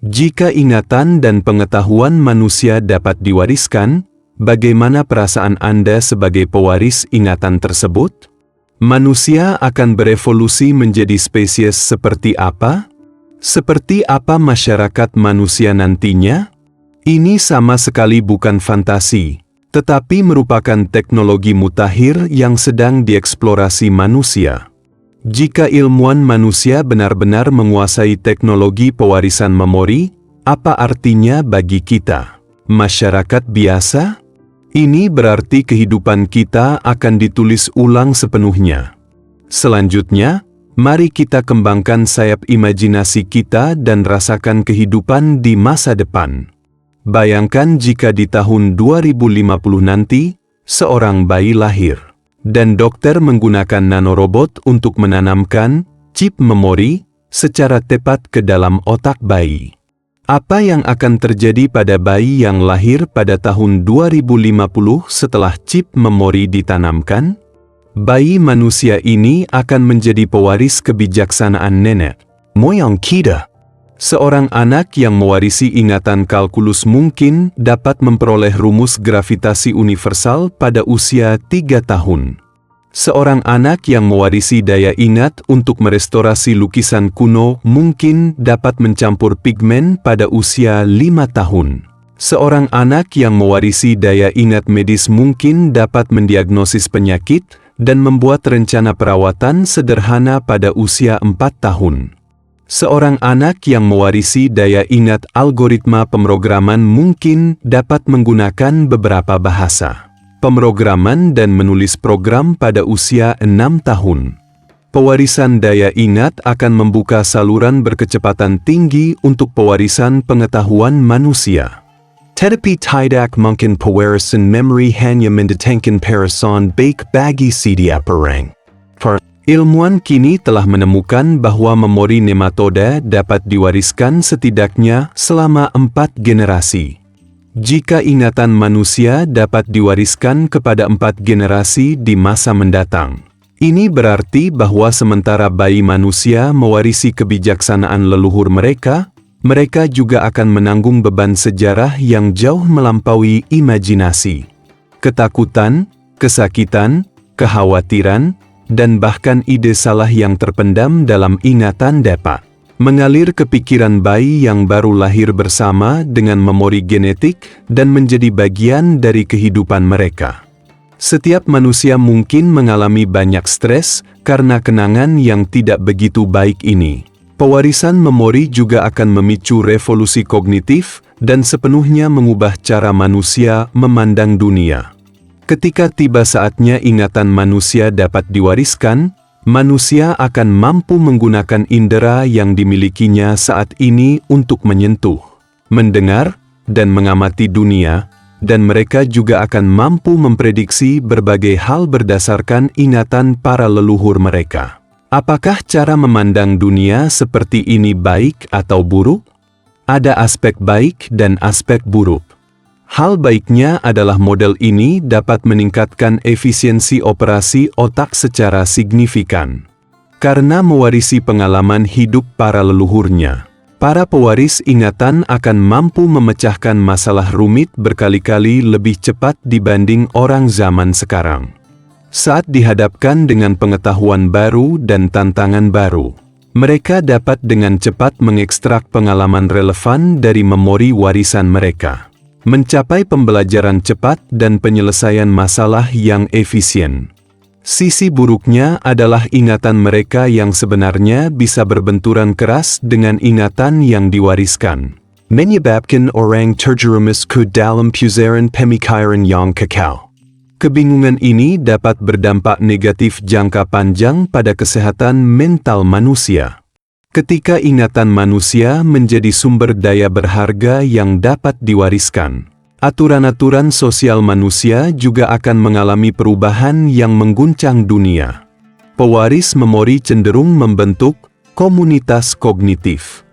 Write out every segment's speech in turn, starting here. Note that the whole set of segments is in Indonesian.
Jika ingatan dan pengetahuan manusia dapat diwariskan, bagaimana perasaan Anda sebagai pewaris ingatan tersebut? Manusia akan berevolusi menjadi spesies seperti apa? Seperti apa masyarakat manusia nantinya? Ini sama sekali bukan fantasi, tetapi merupakan teknologi mutakhir yang sedang dieksplorasi manusia. Jika ilmuwan manusia benar-benar menguasai teknologi pewarisan memori, apa artinya bagi kita, masyarakat biasa? Ini berarti kehidupan kita akan ditulis ulang sepenuhnya. Selanjutnya, mari kita kembangkan sayap imajinasi kita dan rasakan kehidupan di masa depan. Bayangkan jika di tahun 2050 nanti, seorang bayi lahir, dan dokter menggunakan nanorobot untuk menanamkan chip memori secara tepat ke dalam otak bayi. Apa yang akan terjadi pada bayi yang lahir pada tahun 2050 setelah chip memori ditanamkan? Bayi manusia ini akan menjadi pewaris kebijaksanaan nenek moyang kita. Seorang anak yang mewarisi ingatan kalkulus mungkin dapat memperoleh rumus gravitasi universal pada usia 3 tahun. Seorang anak yang mewarisi daya ingat untuk merestorasi lukisan kuno mungkin dapat mencampur pigmen pada usia 5 tahun. Seorang anak yang mewarisi daya ingat medis mungkin dapat mendiagnosis penyakit dan membuat rencana perawatan sederhana pada usia 4 tahun. Seorang anak yang mewarisi daya ingat algoritma pemrograman mungkin dapat menggunakan beberapa bahasa pemrograman dan menulis program pada usia 6 tahun. Pewarisan daya ingat akan membuka saluran berkecepatan tinggi untuk pewarisan pengetahuan manusia. Tetapi tidak mungkin pewarisan memory hanya mendatangkan perasaan baik bagi setiap orang. Ilmuwan kini telah menemukan bahwa memori nematoda dapat diwariskan setidaknya selama 4 generasi. Jika ingatan manusia dapat diwariskan kepada 4 generasi di masa mendatang, ini berarti bahwa sementara bayi manusia mewarisi kebijaksanaan leluhur mereka, mereka juga akan menanggung beban sejarah yang jauh melampaui imajinasi. Ketakutan, kesakitan, kekhawatiran, dan bahkan ide salah yang terpendam dalam ingatan dapat mengalir ke pikiran bayi yang baru lahir bersama dengan memori genetik dan menjadi bagian dari kehidupan mereka. Setiap manusia mungkin mengalami banyak stres karena kenangan yang tidak begitu baik ini. Pewarisan memori juga akan memicu revolusi kognitif dan sepenuhnya mengubah cara manusia memandang dunia. Ketika tiba saatnya ingatan manusia dapat diwariskan, manusia akan mampu menggunakan indera yang dimilikinya saat ini untuk menyentuh, mendengar, dan mengamati dunia, dan mereka juga akan mampu memprediksi berbagai hal berdasarkan ingatan para leluhur mereka. Apakah cara memandang dunia seperti ini baik atau buruk? Ada aspek baik dan aspek buruk. Hal baiknya adalah model ini dapat meningkatkan efisiensi operasi otak secara signifikan. Karena mewarisi pengalaman hidup para leluhurnya, para pewaris ingatan akan mampu memecahkan masalah rumit berkali-kali lebih cepat dibanding orang zaman sekarang. Saat dihadapkan dengan pengetahuan baru dan tantangan baru, mereka dapat dengan cepat mengekstrak pengalaman relevan dari memori warisan mereka, mencapai pembelajaran cepat dan penyelesaian masalah yang efisien. Sisi buruknya adalah ingatan mereka yang sebenarnya bisa berbenturan keras dengan ingatan yang diwariskan, menyebabkan orang terjerumus ke dalam pusaran pemikiran yang kekal. Kebingungan ini dapat berdampak negatif jangka panjang pada kesehatan mental manusia. Ketika ingatan manusia menjadi sumber daya berharga yang dapat diwariskan, aturan-aturan sosial manusia juga akan mengalami perubahan yang mengguncang dunia. Pewaris memori cenderung membentuk komunitas kognitif.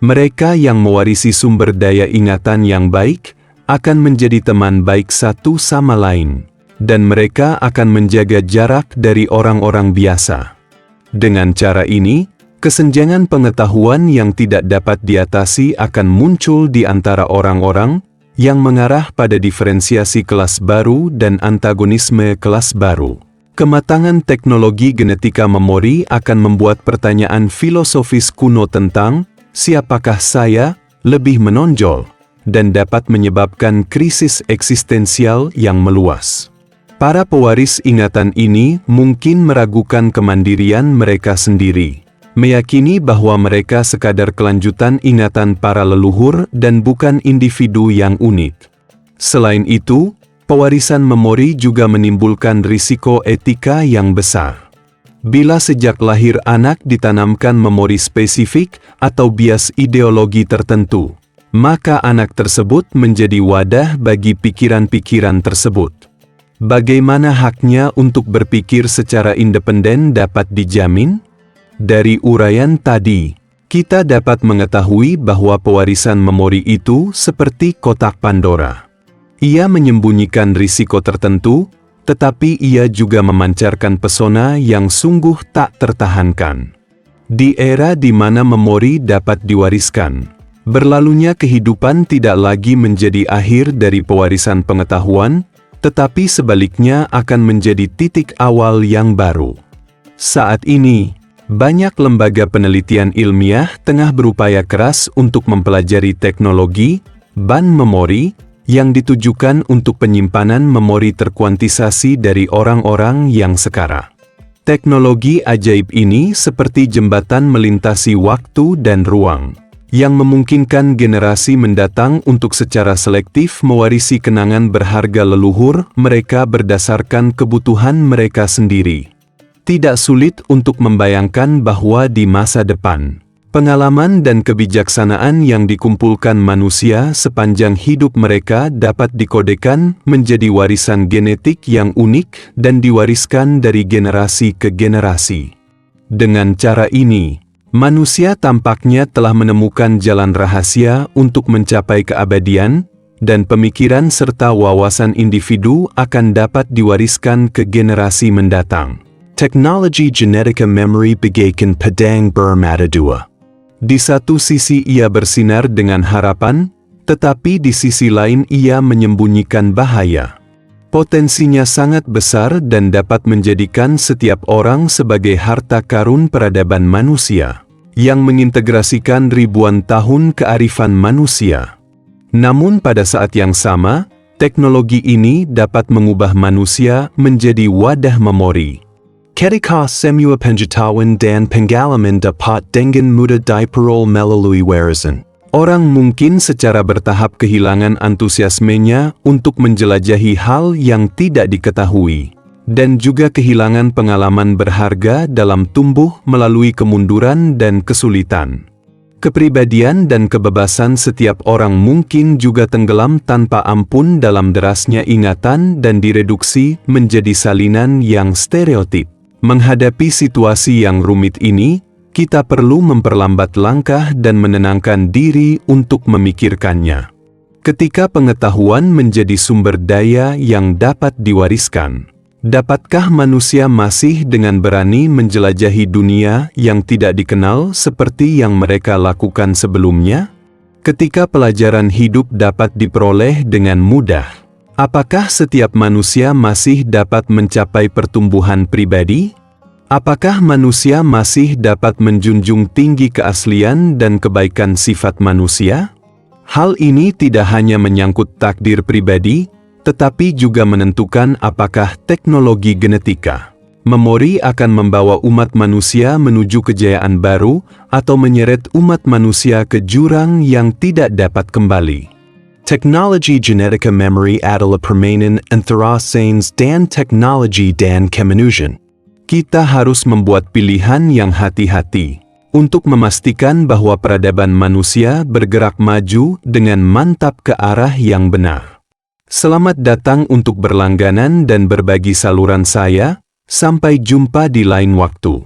Mereka yang mewarisi sumber daya ingatan yang baik akan menjadi teman baik satu sama lain, dan mereka akan menjaga jarak dari orang-orang biasa. Dengan cara ini, Kesenjangan pengetahuan yang tidak dapat diatasi akan muncul di antara orang-orang yang mengarah pada diferensiasi kelas baru dan antagonisme kelas baru. Kematangan teknologi genetika memori akan membuat pertanyaan filosofis kuno tentang siapakah saya lebih menonjol dan dapat menyebabkan krisis eksistensial yang meluas. Para pewaris ingatan ini mungkin meragukan kemandirian mereka sendiri, meyakini bahwa mereka sekadar kelanjutan ingatan para leluhur dan bukan individu yang unik. Selain itu, pewarisan memori juga menimbulkan risiko etika yang besar. Bila sejak lahir anak ditanamkan memori spesifik atau bias ideologi tertentu, maka anak tersebut menjadi wadah bagi pikiran-pikiran tersebut. Bagaimana haknya untuk berpikir secara independen dapat dijamin? Dari uraian tadi, kita dapat mengetahui bahwa pewarisan memori itu seperti kotak Pandora. Ia menyembunyikan risiko tertentu, tetapi ia juga memancarkan pesona yang sungguh tak tertahankan. Di era di mana memori dapat diwariskan, berlalunya kehidupan tidak lagi menjadi akhir dari pewarisan pengetahuan, tetapi sebaliknya akan menjadi titik awal yang baru. Saat ini, banyak lembaga penelitian ilmiah tengah berupaya keras untuk mempelajari teknologi ban memori yang ditujukan untuk penyimpanan memori terkuantisasi dari orang-orang yang sekara. Teknologi ajaib ini seperti jembatan melintasi waktu dan ruang, yang memungkinkan generasi mendatang untuk secara selektif mewarisi kenangan berharga leluhur mereka berdasarkan kebutuhan mereka sendiri. Tidak sulit untuk membayangkan bahwa di masa depan, pengalaman dan kebijaksanaan yang dikumpulkan manusia sepanjang hidup mereka dapat dikodekan menjadi warisan genetik yang unik dan diwariskan dari generasi ke generasi. Dengan cara ini, manusia tampaknya telah menemukan jalan rahasia untuk mencapai keabadian, dan pemikiran serta wawasan individu akan dapat diwariskan ke generasi mendatang. Teknologi genetika memory bagaikan pedang bermata dua. Di satu sisi ia bersinar dengan harapan, tetapi di sisi lain ia menyembunyikan bahaya. Potensinya sangat besar dan dapat menjadikan setiap orang sebagai harta karun peradaban manusia, yang mengintegrasikan ribuan tahun kearifan manusia. Namun pada saat yang sama, teknologi ini dapat mengubah manusia menjadi wadah memori. Ketika semua pengetahuan dan pengalaman dapat dengan mudah diperoleh melalui warisan, orang mungkin secara bertahap kehilangan antusiasmenya untuk menjelajahi hal yang tidak diketahui, dan juga kehilangan pengalaman berharga dalam tumbuh melalui kemunduran dan kesulitan. Kepribadian dan kebebasan setiap orang mungkin juga tenggelam tanpa ampun dalam derasnya ingatan dan direduksi menjadi salinan yang stereotip. Menghadapi situasi yang rumit ini, kita perlu memperlambat langkah dan menenangkan diri untuk memikirkannya. Ketika pengetahuan menjadi sumber daya yang dapat diwariskan, dapatkah manusia masih dengan berani menjelajahi dunia yang tidak dikenal seperti yang mereka lakukan sebelumnya? Ketika pelajaran hidup dapat diperoleh dengan mudah, apakah setiap manusia masih dapat mencapai pertumbuhan pribadi? Apakah manusia masih dapat menjunjung tinggi keaslian dan kebaikan sifat manusia? Hal ini tidak hanya menyangkut takdir pribadi, tetapi juga menentukan apakah teknologi genetika, memori akan membawa umat manusia menuju kejayaan baru atau menyeret umat manusia ke jurang yang tidak dapat kembali. Teknologi genetika memory adalah permainan antara sains dan teknologi dan kemanusiaan. Kita harus membuat pilihan yang hati-hati untuk memastikan bahwa peradaban manusia bergerak maju dengan mantap ke arah yang benar. Selamat datang untuk berlangganan dan berbagi saluran saya. Sampai jumpa di lain waktu.